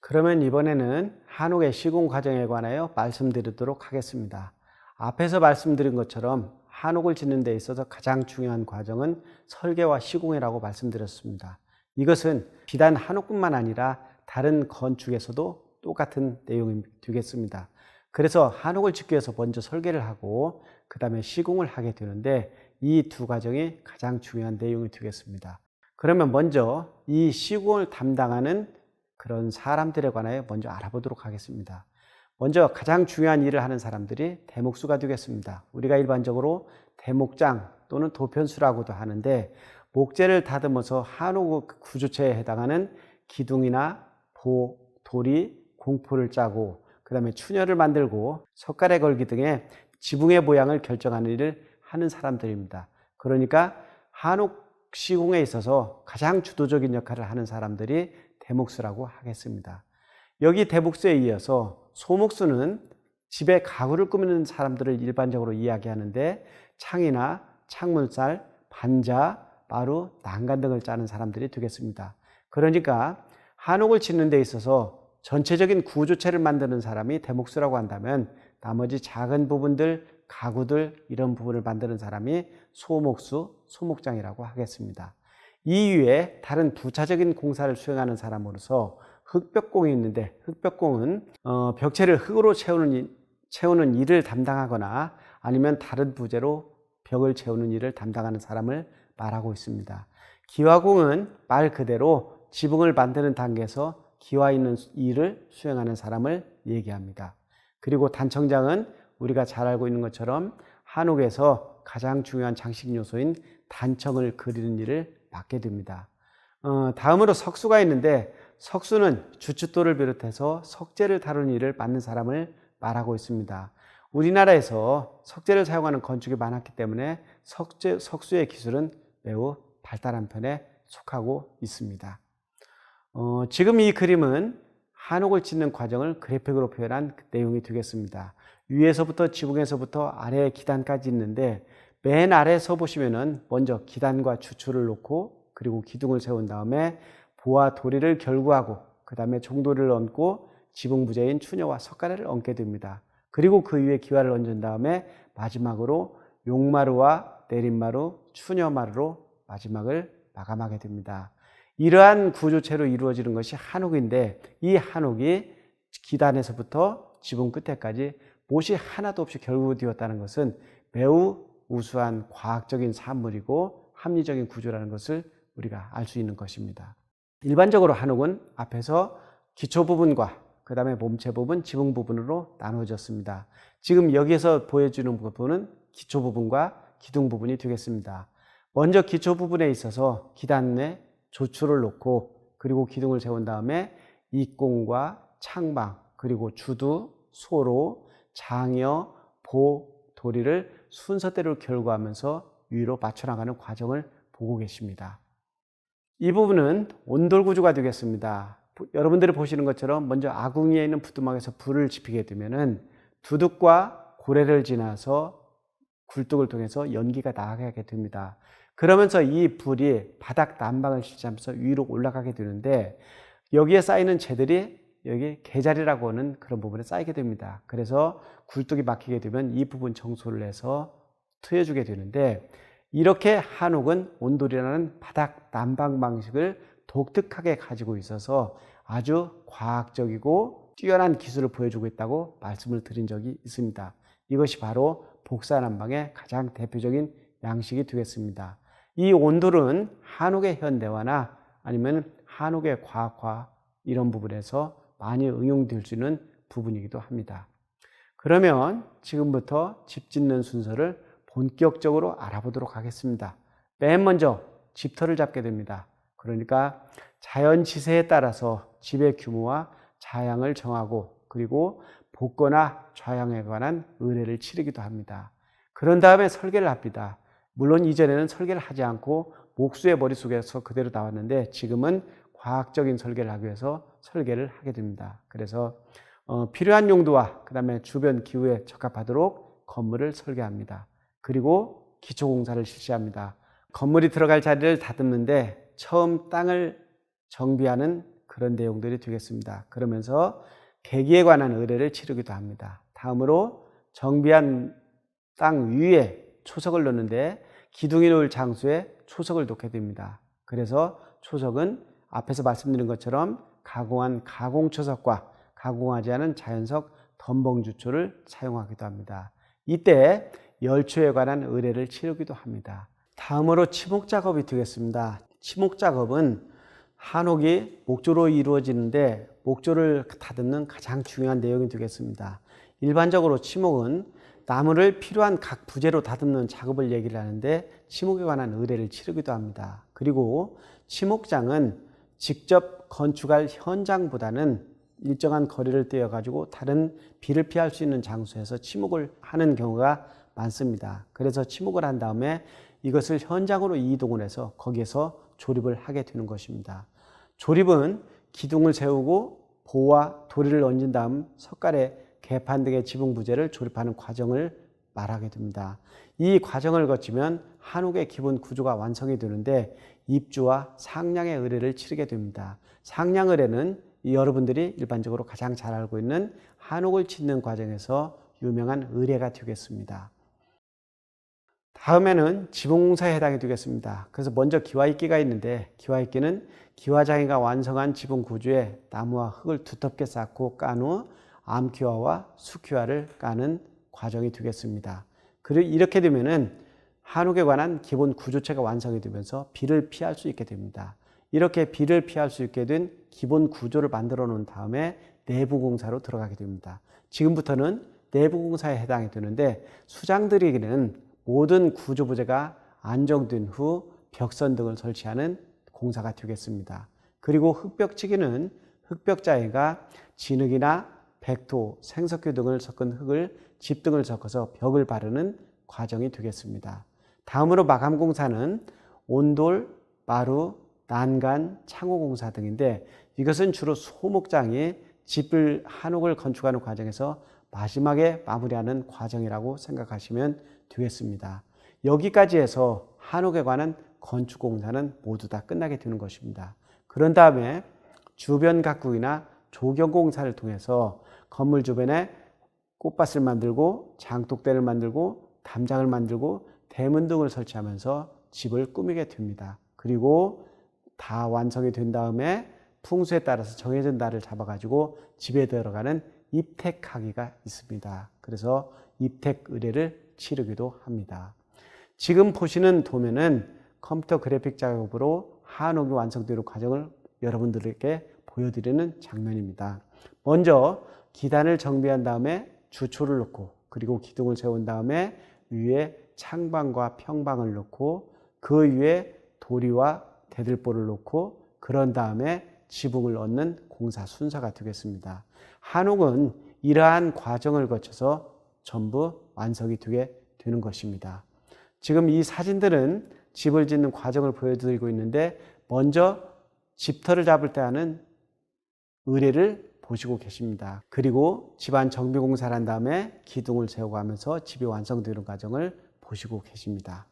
그러면 이번에는 한옥의 시공 과정에 관하여 말씀드리도록 하겠습니다. 앞에서 말씀드린 것처럼 한옥을 짓는 데 있어서 가장 중요한 과정은 설계와 시공이라고 말씀드렸습니다. 이것은 비단 한옥뿐만 아니라 다른 건축에서도 똑같은 내용이 되겠습니다. 그래서 한옥을 짓기 위해서 먼저 설계를 하고 그 다음에 시공을 하게 되는데 이 두 과정이 가장 중요한 내용이 되겠습니다. 그러면 먼저 이 시공을 담당하는 그런 사람들에 관하여 먼저 알아보도록 하겠습니다. 먼저 가장 중요한 일을 하는 사람들이 대목수가 되겠습니다. 우리가 일반적으로 대목장 또는 도편수라고도 하는데 목재를 다듬어서 한옥 구조체에 해당하는 기둥이나 보, 도리, 공포를 짜고 그 다음에 추녀를 만들고 석가래 걸기 등의 지붕의 모양을 결정하는 일을 하는 사람들입니다. 그러니까 한옥 시공에 있어서 가장 주도적인 역할을 하는 사람들이 대목수라고 하겠습니다. 여기 대목수에 이어서 소목수는 집에 가구를 꾸미는 사람들을 일반적으로 이야기하는데 창이나 창문살, 반자, 마루, 난간 등을 짜는 사람들이 되겠습니다. 그러니까 한옥을 짓는 데 있어서 전체적인 구조체를 만드는 사람이 대목수라고 한다면 나머지 작은 부분들, 가구들 이런 부분을 만드는 사람이 소목수, 소목장이라고 하겠습니다. 이외에 다른 부차적인 공사를 수행하는 사람으로서 흙벽공이 있는데 흙벽공은 벽체를 흙으로 채우는 일을 담당하거나 아니면 다른 부재로 벽을 채우는 일을 담당하는 사람을 말하고 있습니다. 기와공은 말 그대로 지붕을 만드는 단계에서 기와 있는 일을 수행하는 사람을 얘기합니다. 그리고 단청장은 우리가 잘 알고 있는 것처럼 한옥에서 가장 중요한 장식 요소인 단청을 그리는 일을 맡게 됩니다. 다음으로 석수가 있는데 석수는 주춧돌을 비롯해서 석재를 다루는 일을 맡는 사람을 말하고 있습니다. 우리나라에서 석재를 사용하는 건축이 많았기 때문에 석수의 기술은 매우 발달한 편에 속하고 있습니다. 지금 이 그림은 한옥을 짓는 과정을 그래픽으로 표현한 내용이 되겠습니다. 위에서부터 지붕에서부터 아래 기단까지 있는데 맨 아래에서 보시면은 먼저 기단과 주추를 놓고 그리고 기둥을 세운 다음에 보와 도리를 결구하고 그 다음에 종도리를 얹고 지붕 부재인 추녀와 석가래를 얹게 됩니다. 그리고 그 위에 기와를 얹은 다음에 마지막으로 용마루와 내림마루, 추녀마루로 마지막을 마감하게 됩니다. 이러한 구조체로 이루어지는 것이 한옥인데 이 한옥이 기단에서부터 지붕 끝에까지 못이 하나도 없이 결구되었다는 것은 매우 우수한 과학적인 산물이고 합리적인 구조라는 것을 우리가 알 수 있는 것입니다. 일반적으로 한옥은 앞에서 기초 부분과 그 다음에 몸체 부분, 지붕 부분으로 나누어졌습니다. 지금 여기에서 보여주는 부분은 기초 부분과 기둥 부분이 되겠습니다. 먼저 기초 부분에 있어서 기단에 조추를 놓고 그리고 기둥을 세운 다음에 입공과 창방 그리고 주두, 소로, 장여, 보, 도리를 순서대로 결구하면서 위로 맞춰나가는 과정을 보고 계십니다. 이 부분은 온돌 구조가 되겠습니다. 여러분들이 보시는 것처럼 먼저 아궁이에 있는 부뚜막에서 불을 지피게 되면은 두둑과 고래를 지나서 굴뚝을 통해서 연기가 나가게 됩니다. 그러면서 이 불이 바닥 난방을 실시하면서 위로 올라가게 되는데 여기에 쌓이는 재들이 여기 개자리라고 하는 그런 부분에 쌓이게 됩니다. 그래서 굴뚝이 막히게 되면 이 부분 청소를 해서 트여주게 되는데 이렇게 한옥은 온돌이라는 바닥 난방 방식을 독특하게 가지고 있어서 아주 과학적이고 뛰어난 기술을 보여주고 있다고 말씀을 드린 적이 있습니다. 이것이 바로 복사난방의 가장 대표적인 양식이 되겠습니다. 이 온돌은 한옥의 현대화나 아니면 한옥의 과학화 이런 부분에서 많이 응용될 수 있는 부분이기도 합니다. 그러면 지금부터 집 짓는 순서를 본격적으로 알아보도록 하겠습니다. 맨 먼저 집터를 잡게 됩니다. 그러니까 자연 지세에 따라서 집의 규모와 자양을 정하고 그리고 복거나 좌양에 관한 의뢰를 치르기도 합니다. 그런 다음에 설계를 합니다. 물론 이전에는 설계를 하지 않고 목수의 머릿속에서 그대로 나왔는데 지금은 과학적인 설계를 하기 위해서 설계를 하게 됩니다. 그래서 필요한 용도와 그 다음에 주변 기후에 적합하도록 건물을 설계합니다. 그리고 기초공사를 실시합니다. 건물이 들어갈 자리를 다듬는데 처음 땅을 정비하는 그런 내용들이 되겠습니다. 그러면서 계기에 관한 의뢰를 치르기도 합니다. 다음으로 정비한 땅 위에 초석을 놓는데 기둥이 놓을 장소에 초석을 놓게 됩니다. 그래서 초석은 앞에서 말씀드린 것처럼 가공한 가공초석과 가공하지 않은 자연석 덤벙주초를 사용하기도 합니다. 이때 열초에 관한 의뢰를 치르기도 합니다. 다음으로 치목작업이 되겠습니다. 치목작업은 한옥이 목조로 이루어지는데 목조를 다듬는 가장 중요한 내용이 되겠습니다. 일반적으로 치목은 나무를 필요한 각 부재로 다듬는 작업을 얘기를 하는데 치목에 관한 의뢰를 치르기도 합니다. 그리고 치목장은 직접 건축할 현장보다는 일정한 거리를 떼어 가지고 다른 비를 피할 수 있는 장소에서 치목을 하는 경우가 많습니다. 그래서 치목을 한 다음에 이것을 현장으로 이동을 해서 거기에서 조립을 하게 되는 것입니다. 조립은 기둥을 세우고 보와 도리를 얹은 다음 석가래, 개판 등의 지붕 부재를 조립하는 과정을 말하게 됩니다. 이 과정을 거치면 한옥의 기본 구조가 완성이 되는데 입주와 상량의 의뢰를 치르게 됩니다. 상량 의뢰는 여러분들이 일반적으로 가장 잘 알고 있는 한옥을 짓는 과정에서 유명한 의뢰가 되겠습니다. 다음에는 지붕공사에 해당이 되겠습니다. 그래서 먼저 기와입기가 있는데 기와입기는 기와장이가 완성한 지붕 구조에 나무와 흙을 두텁게 쌓고 깐 후 암기와와 수기와를 까는 과정이 되겠습니다. 그리고 이렇게 되면은 한옥에 관한 기본 구조체가 완성이 되면서 비를 피할 수 있게 됩니다. 이렇게 비를 피할 수 있게 된 기본 구조를 만들어 놓은 다음에 내부 공사로 들어가게 됩니다. 지금부터는 내부 공사에 해당이 되는데 수장들에게는 모든 구조 부재가 안정된 후 벽선 등을 설치하는 공사가 되겠습니다. 그리고 흙벽치기는 흙벽자위가 진흙이나 백토, 생석유 등을 섞은 흙을 집 등을 섞어서 벽을 바르는 과정이 되겠습니다. 다음으로 마감공사는 온돌, 마루, 난간, 창호공사 등인데 이것은 주로 소목장이 집을 한옥을 건축하는 과정에서 마지막에 마무리하는 과정이라고 생각하시면 되겠습니다. 여기까지 해서 한옥에 관한 건축공사는 모두 다 끝나게 되는 것입니다. 그런 다음에 주변 가꾸기나 조경공사를 통해서 건물 주변에 꽃밭을 만들고 장독대를 만들고 담장을 만들고 대문 등을 설치하면서 집을 꾸미게 됩니다. 그리고 다 완성이 된 다음에 풍수에 따라서 정해진 날을 잡아가지고 집에 들어가는 입택하기가 있습니다. 그래서 입택 의뢰를 치르기도 합니다. 지금 보시는 도면은 컴퓨터 그래픽 작업으로 한옥이 완성되는 과정을 여러분들에게 보여드리는 장면입니다. 먼저 기단을 정비한 다음에 주초를 놓고 그리고 기둥을 세운 다음에 위에 창방과 평방을 놓고 그 위에 도리와 대들보를 놓고 그런 다음에 지붕을 얹는 공사 순서가 되겠습니다. 한옥은 이러한 과정을 거쳐서 전부 완성이 되게 되는 것입니다. 지금 이 사진들은 집을 짓는 과정을 보여드리고 있는데 먼저 집터를 잡을 때 하는 의뢰를 보시고 계십니다. 그리고 집안 정비 공사를 한 다음에 기둥을 세우고 하면서 집이 완성되는 과정을 보시고 계십니다.